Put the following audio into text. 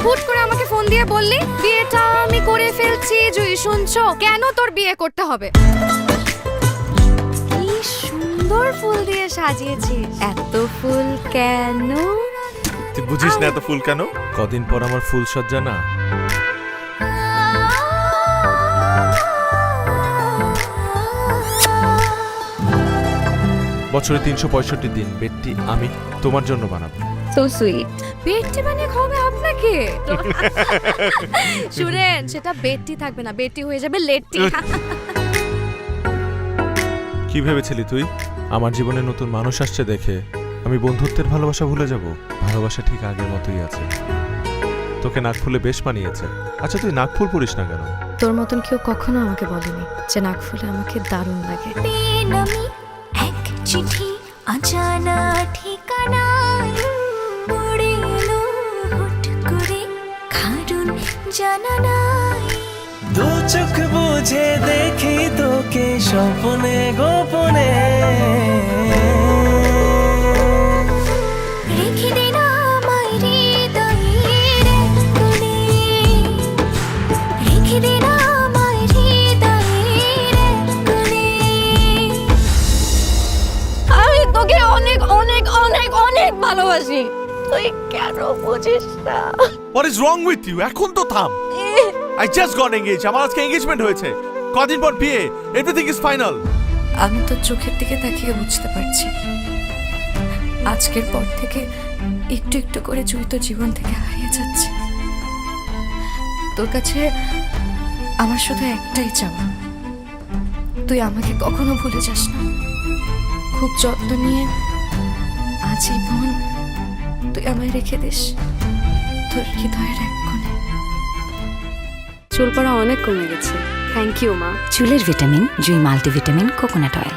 হুট করে আমাকে ফোন দিয়ে বললি বিয়েটা আমি করে ফেলছি। জুই শুনছো? কেন তোর বিয়ে করতে হবে? কি সুন্দর ফুল দিয়ে সাজিয়েছিস, এত ফুল কেন? তুই বুঝিস না এত ফুল কেন? কদিন পর আমার ফুল সজ্জা না। বছরে 365 দিন বেডটি আমি তোমার জন্য বানাবো। So sweet. বেডটি বানিয়ে খাওয়াবে আপনাকে? শুনেন, সেটা বেডটি থাকবে না, বেডটি হয়ে যাবে লেটটি। কি ভেবেছিলি তুই আমার জীবনে নতুন মানুষ আসছে দেখে আমি বন্ধুত্বের ভালোবাসা ভুলে যাব? ভালোবাসা ঠিক আগের মতোই আছে। তোকে নাক ফুলে বেশ মানিয়েছে। আচ্ছা তুই নাক ফুল পরিস না কেন? তোর মতন কেউ কখনো আমাকে বলেনি যে নাক ফুলে আমাকে দারুণ লাগে। বেনামি এক চিঠি অজানা ঠিকানায় পড়ে এলো হুট করে কারণ জানা নাই। দু চোখ বুঝে দেখি তোকে স্বপ্নে গোপনে, রেখে দে না আমায় হৃদয়ের কোণে, রেখে দে না আমায় হৃদয়ের কোণে। আমি তোকে অনেক অনেক অনেক অনেক ভালোবাসি, তুই কেন বুঝিস না? What is wrong with you? এখন তো থাম। I just got engaged. আমার আজকে এনগেজমেন্ট হয়েছে। কদিন পর বিয়ে। Everything is final. আমি তোর চোখের দিকে তাকিয়ে বুঝতে পারছি আজকের পর থেকে একটু একটু করে জুই তোর জীবন থেকে হারিয়ে যাচ্ছে। তোর কাছে আমার শুধু একটাই চাওয়া, তুই আমাকে কখনো ভুলে যাস না। খুব যত্ন নিয়ে আজীবন তুই আমায় রেখে দিস তোর হৃদয়ের এক কোণে। চুল পড়া অনেক কমে গেছে, থ্যাংক ইউ মা। চুলের ভিটামিন জুই মাল্টিভিটামিন কোকোনাট অয়েল।